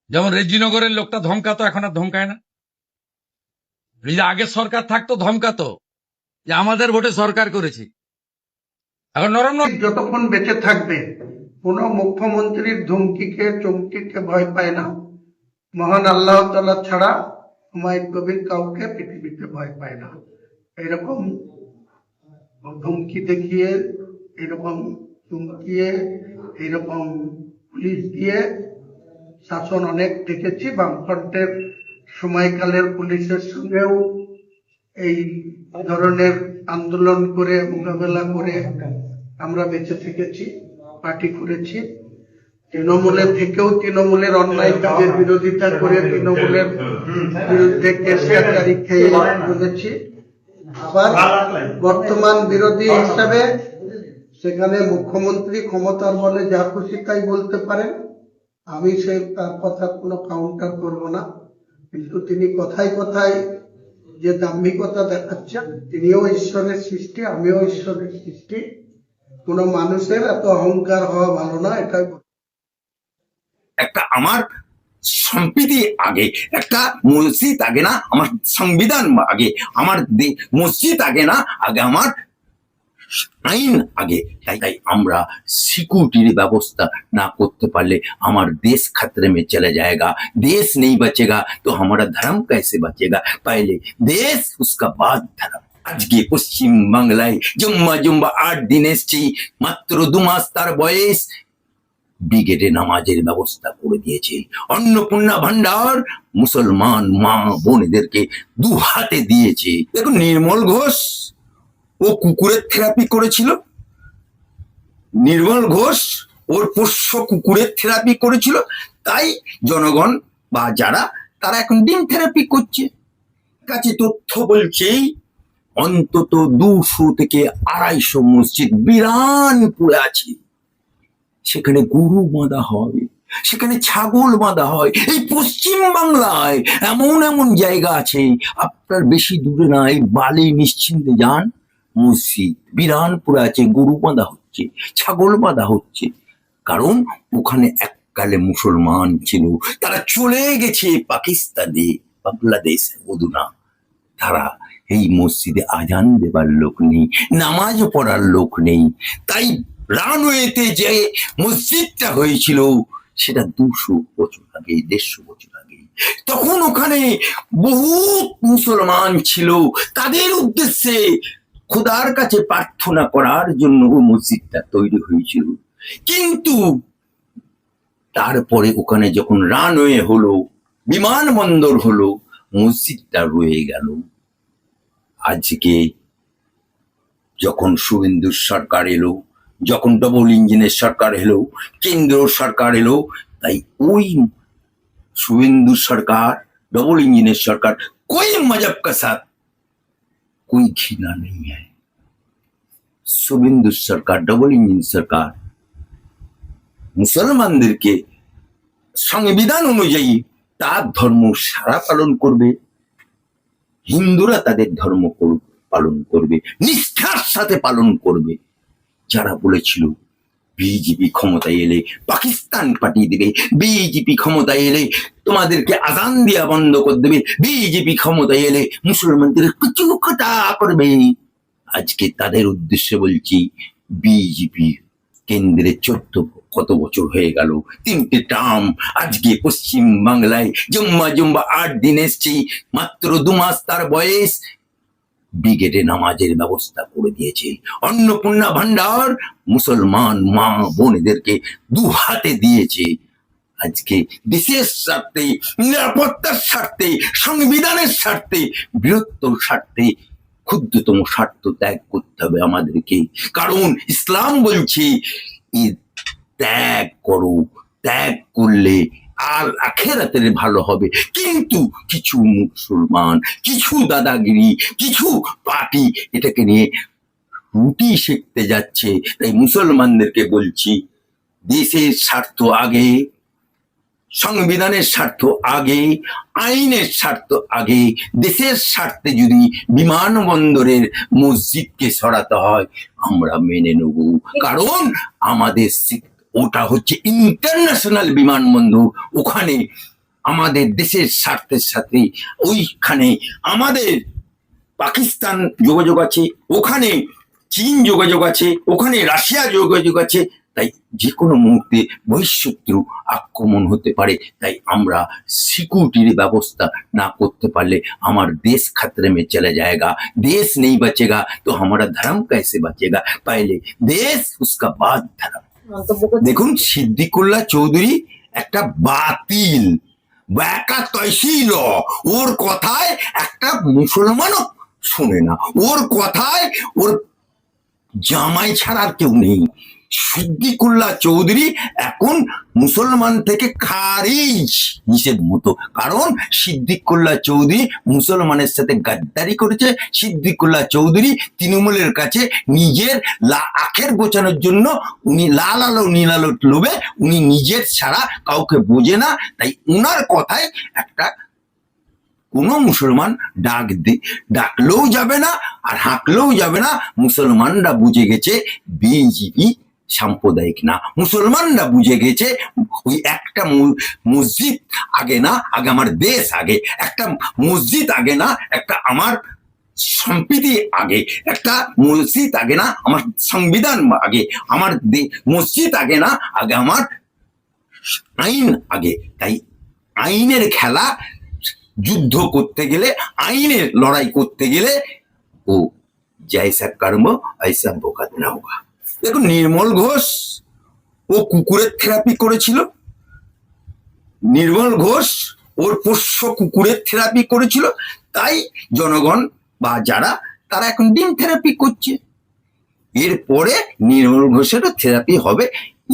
যেমন রেজিনগরের লোকটা ধমকাতো, এখন আর ধমকায় না। এই যে আগে সরকার থাকতো ধমকাতো যে আমাদের ভোটে সরকার করেছি, এখন নরম নরম। যতক্ষণ বেঁচে থাকবে কোন মুখ্যমন্ত্রীর ধমকিকে চমকিকে ভয় পায় না। মহান আল্লাহ তাআলা ছাড়া হুমায়ুন কবির কাউকে পৃথিবীতে ভয় পায় না। এরকম ধমকি দেখিয়ে, এরকম চমকিয়ে, এরকম পুলিশ দিয়ে শাসন অনেক দেখেছি। বামফ্রন্টের সময়কালের পুলিশের সঙ্গেও এই ধরনের আন্দোলন করে মোকাবেলা করে আমরা বেঁচে থেকেছি, পার্টি করেছি। তৃণমূলের থেকেও তৃণমূলের অন্যায় কাজের বিরোধিতা করে তৃণমূলের বিরুদ্ধে কেস কাটারি খেয়ে চলেছি। আবার বর্তমান বিরোধী হিসাবে সেখানে মুখ্যমন্ত্রী ক্ষমতার বলে যা খুশি তাই বলতে পারেন, আমি তার কথা কোনো কাউন্টার করব না। কিন্তু তিনি কথায় কথায় যে দাম্ভিকতা দেখাচ্ছেন, তিনিও ঈশ্বরের সৃষ্টি, আমিও ঈশ্বরের সৃষ্টি। কোন মানুষের এত অহংকার হওয়া ভালো না, এটাই একটা আমার সম্প্রীতি আগে, একটা মসজিদ আগে না, আমার সংবিধান আগে, আমার মসজিদ আগে না, আগে আমার আইন আগে। তাই আমরা সিকিউরিটির ব্যবস্থা না করতে পারলে আমার देश खतरे में चला जाएगा। देश नहीं बचेगा तो हमारा धर्म कैसे बचेगा? पहले देश उसका बाद धर्म। আজকে পশ্চিম বাংলায় জুম্মা জুম্মা 8 দিন এসছি, মাত্র 2 মাস তার বয়স, ব্রিগেডে নামাজের ব্যবস্থা করে দিয়েছে। অন্নপূর্ণা ভান্ডার মুসলমান মা বোনেদেরকে 2 হাতে দিয়েছে। দেখুন, নির্মল ঘোষ ও কুকুরের থেরাপি করেছিল, নির্মল ঘোষ ওর পোষ্য কুকুরের থেরাপি করেছিল, তাই জনগণ বা যারা তারা এখন ডিম থেরাপি করছে। কাছে তথ্য বলছে অন্তত 200 থেকে 250 মসজিদ বিরানপুরে আছে। সেখানে গরু বাঁধা হয়, সেখানে ছাগল বাঁধা হয়। এই পশ্চিম বাংলায় এমন এমন জায়গা আছে, আপনার বেশি দূরে নাই, বালি নিশ্চিন্তে যান, মসজিদ বিরানপুরে আছে, গরু বাঁধা হচ্ছে, ছাগল বাঁধা হচ্ছে। কারণ ওখানে এককালে মুসলমান ছিল, তারা চলে গেছে পাকিস্তানে, বাংলাদেশ ওদুনা। তারা এই মসজিদে আজান দেবার লোক নেই, নামাজ পড়ার লোক নেই। তাই রানওয়েতে যে মসজিদটা হয়েছিল সেটা 200 বছর আগে, 150 বছর আগে, তখন ওখানে বহু মুসলমান ছিল। তাদের উদ্দেশ্যে খোদার কাছে প্রার্থনা করার জন্য ও মসজিদটা তৈরি হয়েছিল। কিন্তু তারপরে ওখানে যখন রানওয়ে হলো, বিমানবন্দর হলো, মসজিদটা রয়ে গেল। আজকে যখন শুভেন্দুর সরকার এলো, যখন ডবল ইঞ্জিনের সরকার এলো, কেন্দ্র সরকার এলো, তাই ওই शुभेंदु सरकार, डबल इंजन सरकार, कोई मजहब का साथ कोई घृणा नहीं है। शुभेंदु सरकार, डबल इंजन सरकार মুসলমানদেরকে সংবিধান অনুযায়ী তার ধর্ম সারা পালন করবে, হিন্দুরা তাদের ধর্ম পালন করবে, নিষ্ঠার সাথে পালন করবে। যারা বলেছিল বিজেপি ক্ষমতায় এলে পাকিস্তান পাঠিয়ে দেবে, বিজেপি ক্ষমতায় এলে তোমাদেরকে আজান দিয়া বন্ধ করে দেবে, বিজেপি ক্ষমতায় এলে মুসলমানদের কিছু কথা করবে, আজকে তাদের উদ্দেশ্যে বলছি, বিজেপি কেন্দ্রে 14 কত বছর হয়ে গেল, 3টে টার্ম। আজকে পশ্চিম বাংলায় জুম্মা জুম্মা 8 দিন এসছি, মাত্র 2 মাস তার বয়স, ব্রিগেডে নামাজের ব্যবস্থা করে দিয়েছে। অন্নপূর্ণা ভান্ডার মুসলমান মা বোনেদেরকে 2 হাতে দিয়েছে। আজকে দেশের স্বার্থে, নিরাপত্তার স্বার্থে, সংবিধানের স্বার্থে, বৃহত্তর স্বার্থে ক্ষুদ্রতম স্বার্থ ত্যাগ করতে হবে আমাদেরকে। কারণ ইসলাম বলছে ত্যাগ করো, ত্যাগ করলে আর আখেরাতের ভালো হবে। কিন্তু কিছু মুসলমান, কিছু দাদাগিরি, কিছু পার্টি এটাকে নিয়ে রুটি শিখতে যাচ্ছে। তাই মুসলমানদেরকে বলছি, দেশের স্বার্থ আগে, সংবিধানের স্বার্থ আগে, আইনের স্বার্থ আগে। দেশের স্বার্থে যদি বিমানবন্দরের মসজিদকে সরাতে হয় আমরা মেনে নেব, কারণ আমাদের ওটা হচ্ছে ইন্টারন্যাশনাল বিমানবন্দর, ওখানে আমাদের দেশের স্বার্থের সাথে ওইখানে আমাদের পাকিস্তান যোগাযোগ আছে, ওখানে চীন যোগাযোগ আছে, ওখানে রাশিয়া যোগাযোগ আছে। তাই যে কোনো মুহূর্তে বহিঃশত্রু আক্রমণ হতে পারে। তাই আমরা সিকিউরিটির ব্যবস্থা না করতে পারলে আমার देश खतरे में चला जाएगा। देश नहीं बचेगा तो हमारा धर्म कैसे बचेगा? पहले देश उसका बाद धर्म। দেখুন সিদ্দিকুল্লাহ চৌধুরী একটা বাতিল ব্যাকা তহসিল, ওর কথায় একটা মুসলমানও শুনে না, ওর কথায় ওর জামাই ছাড়া আর কেউ নেই। সিদ্দিকুল্লাহ চৌধুরী এখন মুসলমান থেকে খারিজ হিসেব মতো, কারণ সিদ্দিকুল্লাহ চৌধুরী মুসলমানের সাথে গাদ্দারি করেছে। সিদ্দিকুল্লাহ চৌধুরী তৃণমূলের কাছে নিজের আখের গোছানোর জন্য উনি লাল আলো নীল আলো লোভে উনি নিজের ছাড়া কাউকে বোঝে না। তাই উনার কথায় একটা কোনো মুসলমান ডাকলেও যাবে না আর হাঁকলেও যাবে না। মুসলমানরা বুঝে গেছে বিজেপি সাম্প্রদায়িক না, মুসলমানরা বুঝে গেছে ওই একটা মসজিদ আগে না, আগে আমার দেশ আগে, একটা মসজিদ আগে না, একটা আমার সম্প্রীতি আগে, একটা মসজিদ আগে না, আমার সংবিধান আগে, আমার মসজিদ আগে না, আগে আমার আইন আগে। তাই আইনের খেলা যুদ্ধ করতে গেলে, আইনের লড়াই করতে গেলে ও জৈসা কর্ম ঐসা ভোগতনা হোগা। দেখুন নির্মল ঘোষ ও কুকুরের থেরাপি করেছিল, নির্মল ঘোষ ওর পোষ্য কুকুরের থেরাপি করেছিল, তাই জনগণ বা যারা তারা এখন ডিম থেরাপি করছে। এরপরে নির্মল ঘোষেরও থেরাপি হবে,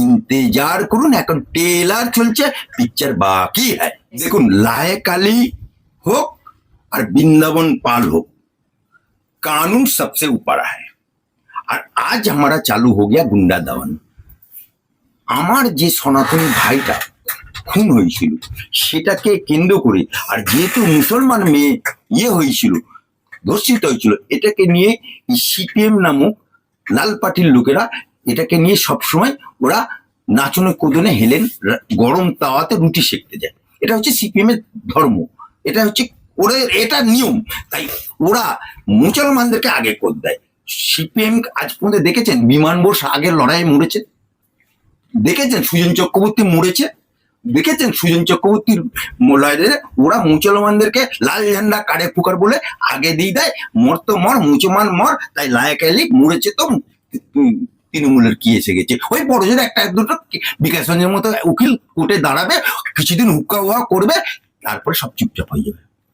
ইন্তেজার করুন। এখন ট্রেলার চলছে, পিকচার বাকি হ্যায়। দেখুন লায়েক আলী হোক আর বৃন্দাবন पाल हो, कानून सबसे ऊपर है। और आज हमारा चालू हो गया गुंडा दमन। আমার যে সনাতনী ভাইটা খুন হয়েছিল সেটাকে কেন্দ্র করে, আর যেহেতু মুসলমান মেয়ে হয়েছিল, ধর্ষিত হয়েছিল, এটাকে নিয়ে সিপিএম নামক লাল পার্টির লোকেরা এটাকে নিয়ে সবসময় ওরা নাচনে কোদনে হেলেন গরম তাওয়াতে রুটি সেঁকতে যায়। এটা হচ্ছে সিপিএম এর ধর্ম, এটা হচ্ছে ওদের এটা নিয়ম। তাই ওরা মুসলমানদেরকে আগে করে দেয়। সিপিএম আজ পর্যন্ত দেখেছেন বিমান বোস আগের লড়াইয়ে মরেছে? দেখেছেন সুজন চক্রবর্তী মরেছে? দেখেছেন সুজন চক্রবর্তীর লড়াইয়ে ওরা মুসলমানদেরকে লাল ঝান্ডা কাড়ে ফুকার বলে আগে দিয়ে দেয়, মর তো মর, মুসলমান মর। তাই লায়েক আলী মরেছে তো তৃণমূলের কি এসে গেছে? ওই বড় জোর একটা দুটো বিকাশ রঞ্জনের মতো উকিল কোর্টে দাঁড়াবে, কিছুদিন হুক্কা হুয়া করবে, তারপরে সব চুপচাপ হয়ে যাবে।